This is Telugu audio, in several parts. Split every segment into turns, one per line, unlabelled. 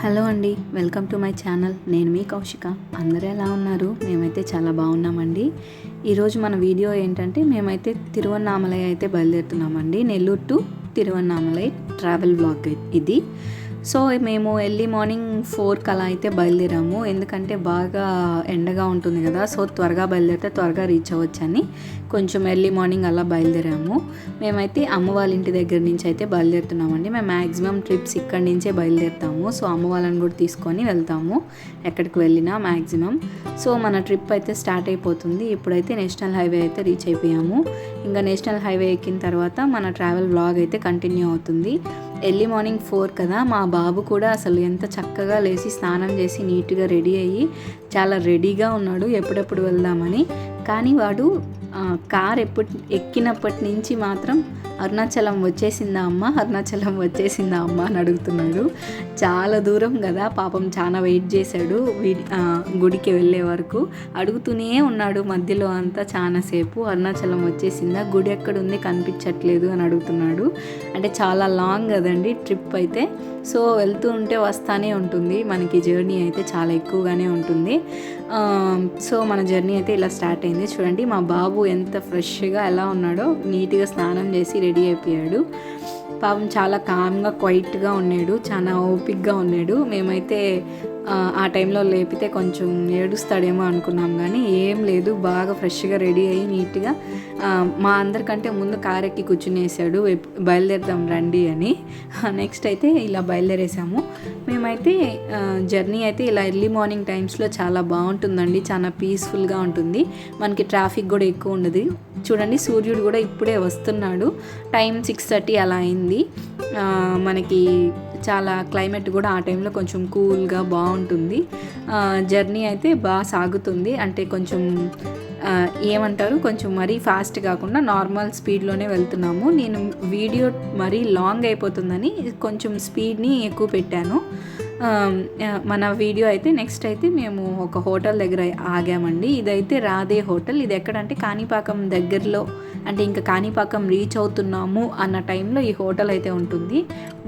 హలో అండి, వెల్కమ్ టు మై ఛానల్. నేను మీ కౌశిక. అందరూ ఎలా ఉన్నారు? మేమైతే చాలా బాగున్నామండి. ఈరోజు మన వీడియో ఏంటంటే మేమైతే తిరువన్నామలై అయితే బయలుదేరుతున్నామండి. Nellore to Tiruvannamalai travel blog ఇది. సో మేము ఎర్లీ మార్నింగ్ 4కి అలా అయితే బయలుదేరాము. ఎందుకంటే బాగా ఎండగా ఉంటుంది కదా, సో త్వరగా బయలుదేరితే త్వరగా రీచ్ అవ్వచ్చని కొంచెం ఎర్లీ మార్నింగ్ అలా బయలుదేరాము. మేమైతే అమ్మ వాళ్ళ ఇంటి దగ్గర నుంచి అయితే బయలుదేరుతున్నామండి. మేము మ్యాక్సిమం ట్రిప్స్ ఇక్కడి నుంచే బయలుదేరుతాము. సో అమ్మ వాళ్ళని కూడా తీసుకొని వెళ్తాము ఎక్కడికి వెళ్ళినా మ్యాక్సిమం. సో మన ట్రిప్ అయితే స్టార్ట్ అయిపోతుంది. ఇప్పుడైతే నేషనల్ హైవే అయితే రీచ్ అయిపోయాము. ఇంకా నేషనల్ హైవే ఎక్కిన తర్వాత మన ట్రావెల్ బ్లాగ్ అయితే కంటిన్యూ అవుతుంది. ఎర్లీ మార్నింగ్ 4 కదా, మా బాబు కూడా అసలు ఎంత చక్కగా లేచి స్నానం చేసి నీట్గా రెడీ అయ్యి చాలా రెడీగా ఉన్నాడు ఎప్పుడెప్పుడు వెళ్దామని. కానీ వాడు కార్ ఎక్కినప్పటి నుంచి మాత్రం అరుణాచలం వచ్చేసిందా అమ్మ అని అడుగుతున్నాడు. చాలా దూరం కదా పాపం, చాలా వెయిట్ చేశాడు గుడికి వెళ్ళే వరకు. అడుగుతూనే ఉన్నాడు మధ్యలో అంతా చాలాసేపు, అరుణాచలం వచ్చేసిందా, గుడి ఎక్కడుంది కనిపించట్లేదు అని అడుగుతున్నాడు. అంటే చాలా లాంగ్ కదండి ట్రిప్ అయితే. సో వెళ్తూ ఉంటే వస్తానే ఉంటుంది, మనకి జర్నీ అయితే చాలా ఎక్కువగానే ఉంటుంది. సో మన జర్నీ అయితే ఇలా స్టార్ట్ అయింది. చూడండి మా బాబు ఎంత ఫ్రెష్గా ఎలా ఉన్నాడో, నీట్గా స్నానం చేసి రెడీ అయిపోయాడు. పాపం చాలా కామ్గా క్వైట్గా ఉన్నాడు, చాలా ఓపిక్గా ఉన్నాడు. మేమైతే ఆ టైంలో లేపితే కొంచెం ఏడుస్తాడేమో అనుకున్నాం, కానీ ఏం లేదు, బాగా ఫ్రెష్గా రెడీ అయ్యి నీట్గా మా అందరికంటే ముందు కార్ ఎక్కి కూర్చునేసాడు, బయలుదేరుదాం రండి అని. నెక్స్ట్ అయితే ఇలా బయలుదేరేసాము. మేమైతే జర్నీ అయితే ఇలా ఎర్లీ మార్నింగ్ టైమ్స్లో చాలా బాగుంటుందండి, చాలా పీస్ఫుల్గా ఉంటుంది. మనకి ట్రాఫిక్ కూడా ఎక్కువ ఉండదు. చూడండి సూర్యుడు కూడా ఇప్పుడే వస్తున్నాడు. టైం 6:30 అలా అయింది. మనకి చాలా క్లైమేట్ కూడా ఆ టైంలో కొంచెం కూల్గా బాగుంటుంది. జర్నీ అయితే బాగా సాగుతుంది. అంటే కొంచెం ఏమంటారు, కొంచెం మరీ ఫాస్ట్ కాకుండా నార్మల్ స్పీడ్లోనే వెళ్తున్నాము. నేను వీడియో మరీ లాంగ్ అయిపోతుందని కొంచెం స్పీడ్ని ఎక్కువ పెట్టాను. మన వీడియో అయితే నెక్స్ట్ అయితే మేము ఒక హోటల్ దగ్గర ఆగామండి. ఇదైతే రాధే హోటల్. ఇది ఎక్కడంటే కాణిపాకం దగ్గరలో, అంటే ఇంకా కాణిపాకం రీచ్ అవుతున్నాము అన్న టైంలో ఈ హోటల్ అయితే ఉంటుంది.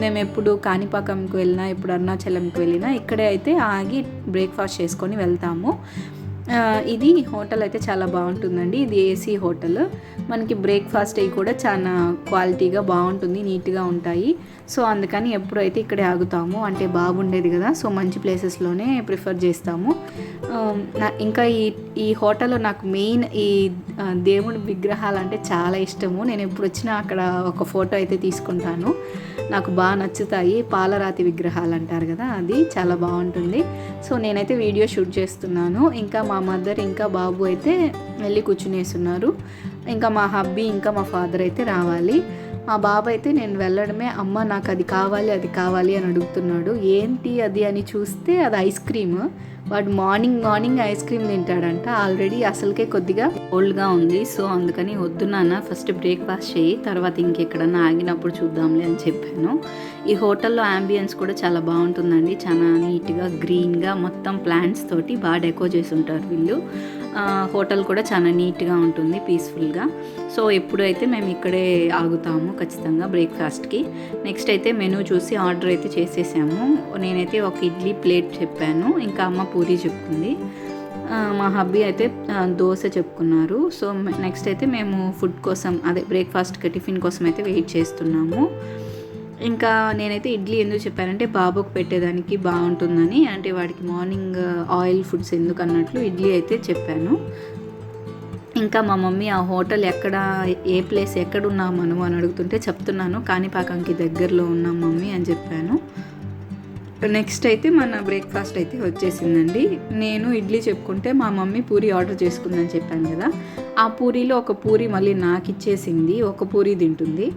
మేము ఎప్పుడు కాణిపాకంకి వెళ్ళినా, ఇప్పుడు అరుణాచలంకి వెళ్ళినా ఇక్కడే అయితే ఆగి బ్రేక్ఫాస్ట్ చేసుకొని వెళ్తాము. ఇది హోటల్ అయితే చాలా బాగుంటుందండి. ఇది ఏసీ హోటల్. మనకి బ్రేక్ఫాస్ట్ అవి కూడా చాలా క్వాలిటీగా బాగుంటుంది, నీట్గా ఉంటాయి. సో అందుకని ఎప్పుడైతే ఇక్కడే ఆగుతాము. అంటే బాగుండేది కదా, సో మంచి ప్లేసెస్లోనే ప్రిఫర్ చేస్తాము. ఇంకా ఈ హోటల్లో నాకు మెయిన్ ఈ దేవుడి విగ్రహాలు అంటే చాలా ఇష్టము. నేను ఎప్పుడు వచ్చినా అక్కడ ఒక ఫోటో అయితే తీసుకుంటాను, నాకు బాగా నచ్చుతాయి. పాలరాతి విగ్రహాలు అంటారు కదా, అది చాలా బాగుంటుంది. సో నేనైతే వీడియో షూట్ చేస్తున్నాను. ఇంకా మా మదర్ ఇంకా బాబు అయితే వెళ్ళి కూర్చునేస్తున్నారు. ఇంకా మా హబ్బీ ఇంకా మా ఫాదర్ అయితే రావాలి. మా బాబు అయితే నేను వెళ్ళడమే, అమ్మ నాకు అది కావాలి అని అడుగుతున్నాడు. ఏంటి అది అని చూస్తే అది ఐస్ క్రీమ్. వాడు మార్నింగ్ ఐస్ క్రీమ్ తింటాడంట. ఆల్రెడీ అసలుకే కొద్దిగా ఓల్డ్గా ఉంది. సో అందుకని వద్దు నాన్న, ఫస్ట్ బ్రేక్ఫాస్ట్ చేయి, తర్వాత ఇంకెక్కడన్నా ఆగినప్పుడు చూద్దాంలే అని చెప్పాను. ఈ హోటల్లో యాంబియన్స్ కూడా చాలా బాగుంటుందండి. చాలా నీట్గా గ్రీన్గా మొత్తం ప్లాంట్స్ తోటి బాగా డెకో చేసి ఉంటారు వీళ్ళు. హోటల్ కూడా చాలా నీట్గా ఉంటుంది, పీస్ఫుల్గా. సో ఎప్పుడైతే మేము ఇక్కడే ఆగుతాము ఖచ్చితంగా బ్రేక్ఫాస్ట్కి. నెక్స్ట్ అయితే మెనూ చూసి ఆర్డర్ అయితే చేసేసాము. నేనైతే ఒక ఇడ్లీ ప్లేట్ చెప్పాను, ఇంకా అమ్మ పూరి చెప్పుకుంది, మా హబ్బీ అయితే దోశ చెప్పుకున్నారు. సో నెక్స్ట్ అయితే మేము ఫుడ్ కోసం, అదే బ్రేక్ఫాస్ట్కి టిఫిన్ కోసం అయితే వెయిట్ చేస్తున్నాము. ఇంకా నేనైతే ఇడ్లీ ఎందుకు చెప్పానంటే బాబుకు పెట్టేదానికి బాగుంటుందని, అంటే వాడికి మార్నింగ్ ఆయిల్ ఫుడ్స్ ఎందుకు అన్నట్లు ఇడ్లీ అయితే చెప్పాను. ఇంకా మా మమ్మీ ఆ హోటల్ ఏ ప్లేస్ ఎక్కడున్నాం మనం అని అడుగుతుంటే చెప్తున్నాను, కాణిపాకంకి దగ్గరలో ఉన్నాం మమ్మీ అని చెప్పాను. నెక్స్ట్ అయితే మన బ్రేక్ఫాస్ట్ అయితే వచ్చేసిందండి. నేను ఇడ్లీ చెప్పుకుంటే మా మమ్మీ పూరి ఆర్డర్ చేసుకుందని చెప్పాను కదా, ఆ పూరీలో ఒక పూరి మళ్ళీ నాకు ఇచ్చేసింది, ఒక పూరి తింటుంది.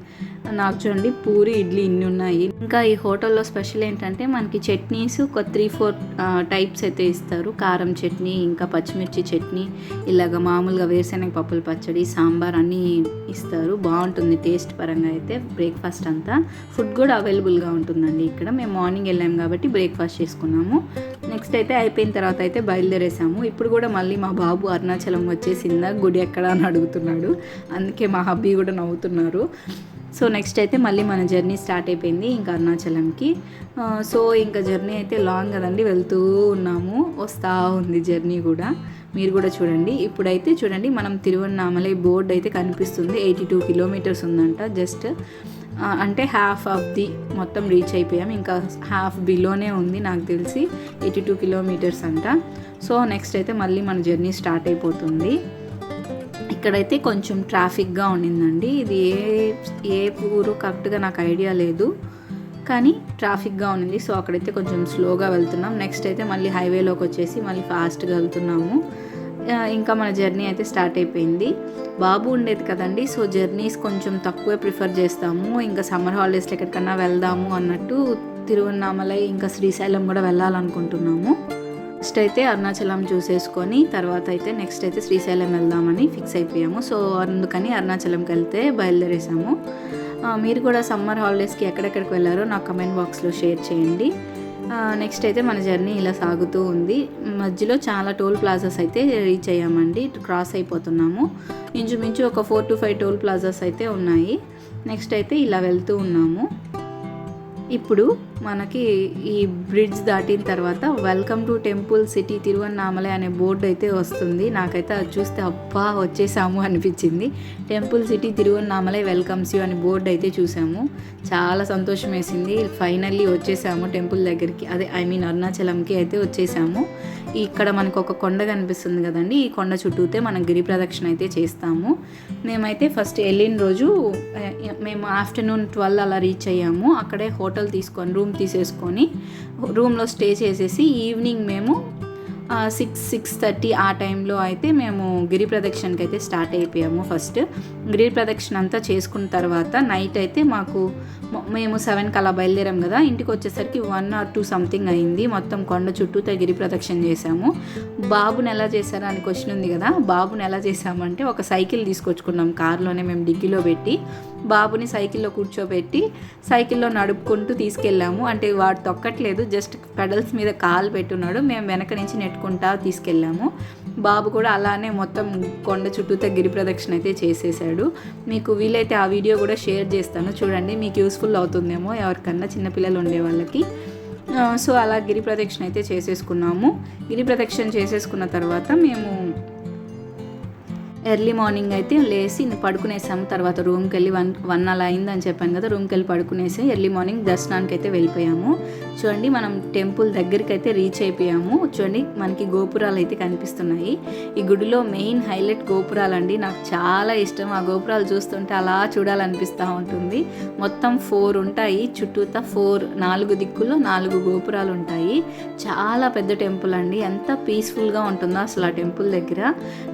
నాకు చూడండి పూరి ఇడ్లీ ఇన్ని ఉన్నాయి. ఇంకా ఈ హోటల్లో స్పెషల్ ఏంటంటే మనకి చట్నీస్ ఒక 3-4 టైప్స్ అయితే ఇస్తారు. కారం చట్నీ, ఇంకా పచ్చిమిర్చి చట్నీ, ఇలాగ మామూలుగా వేరుశనగ పప్పుల పచ్చడి, సాంబార్ అన్నీ ఇస్తారు. బాగుంటుంది టేస్ట్ పరంగా అయితే. బ్రేక్ఫాస్ట్ అంతా ఫుడ్ కూడా అవైలబుల్గా ఉంటుందండి ఇక్కడ. మేము మార్నింగ్ వెళ్ళాము కాబట్టి బ్రేక్ఫాస్ట్ చేసుకున్నాము. నెక్స్ట్ అయితే అయిపోయిన తర్వాత అయితే బయలుదేరేసాము. ఇప్పుడు కూడా మళ్ళీ మా బాబు అరుణాచలం వచ్చేసిందా, గుడి ఎక్కడ అని అడుగుతున్నాడు. అందుకే మా హబ్బీ కూడా నవ్వుతున్నారు. సో నెక్స్ట్ అయితే మళ్ళీ మన జర్నీ స్టార్ట్ అయిపోయింది ఇంకా అరుణాచలంకి. సో ఇంకా జర్నీ అయితే లాంగ్ కదండి, వెళ్తూ ఉన్నాము, వస్తూ ఉంది జర్నీ కూడా. మీరు కూడా చూడండి. ఇప్పుడైతే చూడండి మనం తిరువన్నామలై బోర్డు అయితే కనిపిస్తుంది. 82 కిలోమీటర్స్ ఉందంట. జస్ట్ అంటే హాఫ్ ఆఫ్ ది మొత్తం రీచ్ అయిపోయాం, ఇంకా హాఫ్ బిలోనే ఉంది నాకు తెలిసి. 82 కిలోమీటర్స్ అంట. సో నెక్స్ట్ అయితే మళ్ళీ మన జర్నీ స్టార్ట్ అయిపోతుంది. ఇక్కడైతే కొంచెం ట్రాఫిక్గా ఉండిందండి. ఇది ఏ ఊరు కరెక్ట్గా నాకు ఐడియా లేదు, కానీ ట్రాఫిక్గా ఉంది. సో అక్కడైతే కొంచెం స్లోగా వెళ్తున్నాం. నెక్స్ట్ అయితే మళ్ళీ హైవేలోకి వచ్చేసి మళ్ళీ ఫాస్ట్గా వెళ్తున్నాము. ఇంకా మన జర్నీ అయితే స్టార్ట్ అయిపోయింది. బాబు ఉండేది కదండి, సో జర్నీస్ కొంచెం తక్కువే ప్రిఫర్ చేస్తాము. ఇంకా సమ్మర్ హాలిడేస్లో ఎక్కడికన్నా వెళ్దాము అన్నట్టు తిరువన్నామలై ఇంకా శ్రీశైలం కూడా వెళ్ళాలనుకుంటున్నాము. నెక్స్ట్ అయితే అరుణాచలం చూసేసుకొని తర్వాత అయితే నెక్స్ట్ అయితే శ్రీశైలం వెళ్దామని ఫిక్స్ అయిపోయాము. సో అందుకని అరుణాచలంకి వెళ్తే బయలుదేరేసాము. మీరు కూడా సమ్మర్ హాలిడేస్కి ఎక్కడెక్కడికి వెళ్ళారో నాకు కమెంట్ బాక్స్లో షేర్ చేయండి. నెక్స్ట్ అయితే మన జర్నీ ఇలా సాగుతూ ఉంది. మధ్యలో చాలా టోల్ ప్లాజాస్ అయితే రీచ్ అయ్యామండి, క్రాస్ అయిపోతున్నాము. ఇంచుమించు ఒక 4 to 5 టోల్ ప్లాజాస్ అయితే ఉన్నాయి. నెక్స్ట్ అయితే ఇలా వెళ్తూ ఉన్నాము. ఇప్పుడు మనకి ఈ బ్రిడ్జ్ దాటిన తర్వాత welcome to temple city Tiruvannamalai అనే బోర్డు అయితే వస్తుంది. నాకైతే అది చూస్తే అబ్బా వచ్చేసాము అనిపించింది. Temple city Tiruvannamalai welcomes you అని బోర్డు అయితే చూసాము. చాలా సంతోషం వేసింది. ఫైనల్లీ వచ్చేసాము టెంపుల్ దగ్గరికి, అదే అరుణాచలంకి అయితే వచ్చేసాము. ఇక్కడ మనకు ఒక కొండ కనిపిస్తుంది కదండి, ఈ కొండ చుట్టూతే మనం గిరి ప్రదక్షిణ అయితే చేస్తాము. మేమైతే ఫస్ట్ వెళ్ళిన రోజు మేము ఆఫ్టర్నూన్ 12 అలా రీచ్ అయ్యాము. అక్కడే హోటల్ తీసుకొని రూమ్ తీసేసుకొని రూమ్లో స్టే చేసేసి ఈవినింగ్ మేము 6-6:30 ఆ టైంలో అయితే మేము గిరి ప్రదక్షిణకి అయితే స్టార్ట్ అయిపోయాము. ఫస్ట్ గిరి ప్రదక్షిణ అంతా చేసుకున్న తర్వాత నైట్ అయితే మేము 7కి అలా బయలుదేరాం కదా, ఇంటికి వచ్చేసరికి 1 or 2 సంథింగ్ అయింది. మొత్తం కొండ చుట్టూతో గిరి ప్రదక్షిణ చేసాము. బాబుని ఎలా చేశారా అని క్వశ్చన్ ఉంది కదా, బాబుని ఎలా చేసామంటే ఒక సైకిల్ తీసుకొచ్చుకున్నాం కార్లోనే మేము డిక్కీలో పెట్టి, బాబుని సైకిల్లో కూర్చోబెట్టి సైకిల్లో నడుపుకుంటూ తీసుకెళ్ళాము. అంటే వాడు తొక్కట్లేదు, జస్ట్ పెడల్స్ మీద కాలు పెట్టున్నాడు, మేము వెనక నుంచి నెట్టుకుంటా తీసుకెళ్ళాము. బాబు కూడా అలానే మొత్తం కొండ చుట్టూతో గిరి ప్రదక్షిణ అయితే చేసేసాడు. మీకు వీలైతే ఆ వీడియో కూడా షేర్ చేస్తాను, చూడండి, మీకు యూస్ఫుల్ అవుతుందేమో ఎవరికన్నా చిన్నపిల్లలు ఉండే వాళ్ళకి. సో అలా గిరి ప్రదక్షిణ అయితే చేసేసుకున్నాము. గిరి ప్రదక్షిణ చేసేసుకున్న తర్వాత మేము ఎర్లీ మార్నింగ్ అయితే లేచి పడుకునేసాము. తర్వాత రూమ్కి వెళ్ళి 1 అలా అయిందని చెప్పాను కదా, రూమ్కి వెళ్ళి పడుకునేసి ఎర్లీ మార్నింగ్ దర్శనానికి అయితే వెళ్ళిపోయాము. చూడండి మనం టెంపుల్ దగ్గరికి అయితే రీచ్ అయిపోయాము. చూడండి మనకి గోపురాలు అయితే కనిపిస్తున్నాయి. ఈ గుడిలో మెయిన్ హైలైట్ గోపురాలండి, నాకు చాలా ఇష్టం. ఆ గోపురాలు చూస్తుంటే అలా చూడాలనిపిస్తూ ఉంటుంది. మొత్తం 4 ఉంటాయి చుట్టూతా, 4 దిక్కుల్లో 4 గోపురాలు ఉంటాయి. చాలా పెద్ద టెంపుల్ అండి, ఎంత పీస్ఫుల్గా ఉంటుందో అసలు ఆ టెంపుల్ దగ్గర.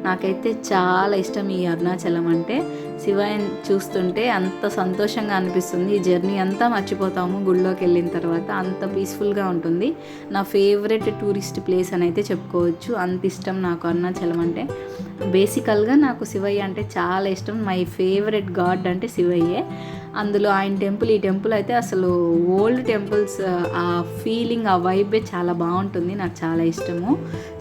నాకైతే చాలా ఇష్టం ఈ అరుణాచలం అంటే. శివయ్యని చూస్తుంటే అంత సంతోషంగా అనిపిస్తుంది. ఈ జర్నీ అంతా మర్చిపోతాము గుడిలోకి వెళ్ళిన తర్వాత, అంత పీస్ఫుల్గా ఉంటుంది. నా ఫేవరెట్ టూరిస్ట్ ప్లేస్ అని అయితే చెప్పుకోవచ్చు, అంత ఇష్టం నాకు అరుణాచలం అంటే. బేసికల్గా నాకు శివయ్య అంటే చాలా ఇష్టం. మై ఫేవరెట్ గాడ్ అంటే శివయ్యే. అందులో ఆయన టెంపుల్, ఈ టెంపుల్ అయితే అసలు ఓల్డ్ టెంపుల్స్ ఆ ఫీలింగ్, ఆ వైబే చాలా బాగుంటుంది, నాకు చాలా ఇష్టము.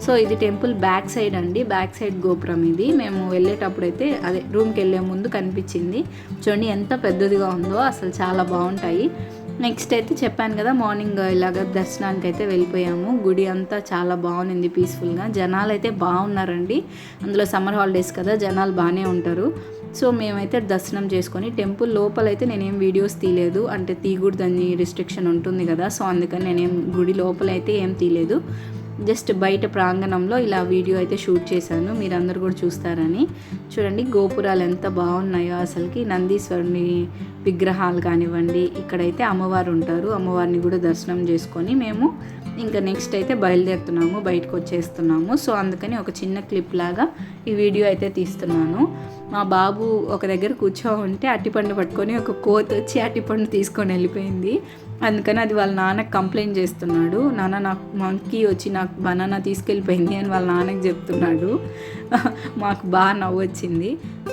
సో ఇది టెంపుల్ బ్యాక్ సైడ్ అండి, బ్యాక్ సైడ్ గోపురం ఇది. మేము వెళ్ళేటప్పుడు అయితే అదే రూమ్కి వెళ్ళే ముందు కనిపించింది. చూడండి ఎంత పెద్దదిగా ఉందో, అసలు చాలా బాగుంటాయి. నెక్స్ట్ అయితే చెప్పాను కదా మార్నింగ్ ఇలాగ దర్శనానికి అయితే వెళ్ళిపోయాము. గుడి అంతా చాలా బాగుంది పీస్ఫుల్గా. జనాలు అయితే బాగున్నారండి, అందులో సమ్మర్ హాలిడేస్ కదా జనాలు బాగానే ఉంటారు. సో మేమైతే దర్శనం చేసుకొని టెంపుల్ లోపలైతే నేనేం వీడియోస్ తీయలేదు, అంటే తీయకూడదని రిస్ట్రిక్షన్ ఉంటుంది కదా, సో అందుకని నేనేం గుడి లోపలైతే ఏం తీయలేదు. జస్ట్ బయట ప్రాంగణంలో ఇలా వీడియో అయితే షూట్ చేశాను, మీరందరూ కూడా చూస్తారని. చూడండి గోపురాలు ఎంత బాగున్నాయో అసలుకి. నందీశ్వరుని విగ్రహాలు కానివ్వండి, ఇక్కడైతే అమ్మవారు ఉంటారు, అమ్మవారిని కూడా దర్శనం చేసుకొని మేము ఇంకా నెక్స్ట్ అయితే బయలుదేరుతున్నాము, బయటకు వచ్చేస్తున్నాము. సో అందుకని ఒక చిన్న క్లిప్ లాగా ఈ వీడియో అయితే తీస్తున్నాను. మా బాబు ఒక దగ్గర కూర్చోంటే అట్టిపండు పట్టుకొని ఒక కోతి వచ్చి అట్టిపండు తీసుకొని వెళ్ళిపోయింది. అందుకని అది వాళ్ళ నాన్నకు కంప్లైంట్ చేస్తున్నాడు, నాన్న నాకు మంకీ వచ్చి నాకు బనానా తీసుకెళ్ళిపోయింది అని వాళ్ళ నాన్నకి చెప్తున్నాడు. మాకు బాగా నవ్వు వచ్చింది.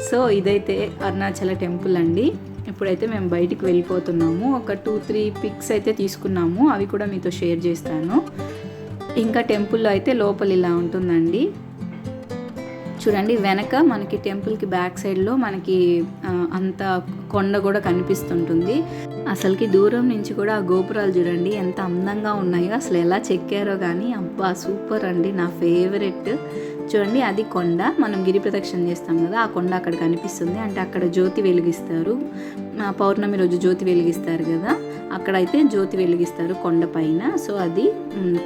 సో ఇదైతే అరుణాచల టెంపుల్ అండి. ఇప్పుడైతే మేము బయటికి వెళ్ళిపోతున్నాము. ఒక 2-3 పిక్స్ అయితే తీసుకున్నాము, అవి కూడా మీతో షేర్ చేస్తాను. ఇంకా టెంపుల్లో అయితే లోపల ఇలా ఉంటుందండి. చూడండి వెనక మనకి టెంపుల్కి బ్యాక్ సైడ్లో మనకి అంత కొండ కూడా కనిపిస్తుంటుంది. అసలుకి దూరం నుంచి కూడా ఆ గోపురాలు చూడండి ఎంత అందంగా ఉన్నాయో, అసలు ఎలా చెక్కారో కానీ అబ్బా సూపర్ అండి, నా ఫేవరెట్. చూడండి అది కొండ, మనం గిరి ప్రదక్షిణ చేస్తాం కదా, ఆ కొండ అక్కడ కనిపిస్తుంది. అంటే అక్కడ జ్యోతి వెలిగిస్తారు, పౌర్ణమి రోజు జ్యోతి వెలిగిస్తారు కదా, అక్కడైతే జ్యోతి వెలిగిస్తారు కొండ పైన. సో అది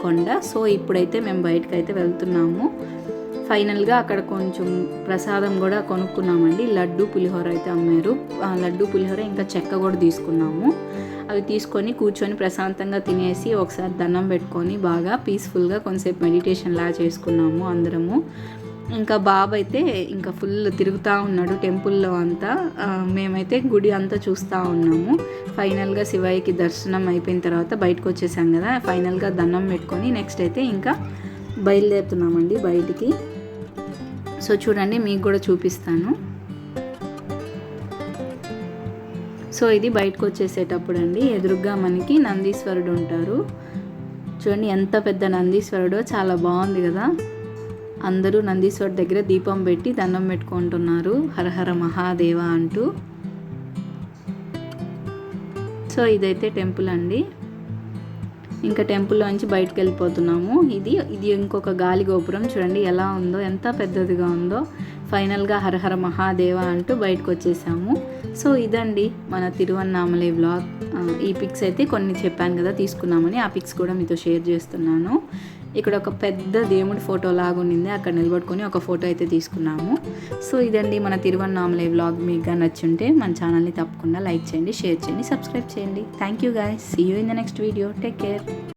కొండ. సో ఇప్పుడైతే మేము బయటకు అయితే వెళ్తున్నాము. ఫైనల్గా అక్కడ కొంచెం ప్రసాదం కూడా కొనుక్కున్నామండి. లడ్డు పులిహోర అయితే అమ్మారు, లడ్డు పులిహోర ఇంకా చెక్క కూడా తీసుకున్నాము. అవి తీసుకొని కూర్చొని ప్రశాంతంగా తినేసి ఒకసారి దండం పెట్టుకొని బాగా పీస్ఫుల్గా కొంతసేపు మెడిటేషన్ లా చేసుకున్నాము అందరము. ఇంకా బాబు అయితే ఇంకా ఫుల్ తిరుగుతూ ఉన్నాడు టెంపుల్లో అంతా. మేమైతే గుడి అంతా చూస్తూ ఉన్నాము. ఫైనల్గా శివయ్యకి దర్శనం అయిపోయిన తర్వాత బయటకు వచ్చేసాం కదా, ఫైనల్గా దండం పెట్టుకొని నెక్స్ట్ అయితే ఇంకా బయలుదేరుతున్నామండి బయటికి. సో చూడండి మీకు కూడా చూపిస్తాను. సో ఇది బయటకు వచ్చేసేటప్పుడు అండి, ఎదురుగా మనకి నందీశ్వరుడు ఉంటారు. చూడండి ఎంత పెద్ద నందీశ్వరుడో, చాలా బాగుంది కదా. అందరూ నందీశ్వరుడు దగ్గర దీపం పెట్టి దండం పెట్టుకుంటున్నారు, హరహర మహాదేవ అంటూ. సో ఇదైతే టెంపుల్ అండి. ఇంకా టెంపుల్లోంచి బయటకు వెళ్ళిపోతున్నాము. ఇది ఇంకొక గాలి గోపురం చూడండి ఎలా ఉందో, ఎంత పెద్దదిగా ఉందో. ఫైనల్గా హరహర మహాదేవ అంటూ బయటకు వచ్చేసాము. సో ఇదండి మన తిరువన్నామలై వ్లాగ్. ఈ పిక్స్ అయితే కొన్ని చెప్పాను కదా తీసుకున్నామని, ఆ పిక్స్ కూడా మీతో షేర్ చేస్తున్నాను. ఇక్కడ ఒక పెద్ద దేవుడి ఫోటో లాగా ఉండింది, అక్కడ నిలబడుకొని ఒక ఫోటో అయితే తీసుకున్నాము. సో ఇదండి మన తిరువన్నామలై వ్లాగ్. మీకు నచ్చుంటే మన ఛానల్ని తప్పకుండా లైక్ చేయండి, షేర్ చేయండి, సబ్స్క్రైబ్ చేయండి. Thank you guys, see you in the next video. Take care.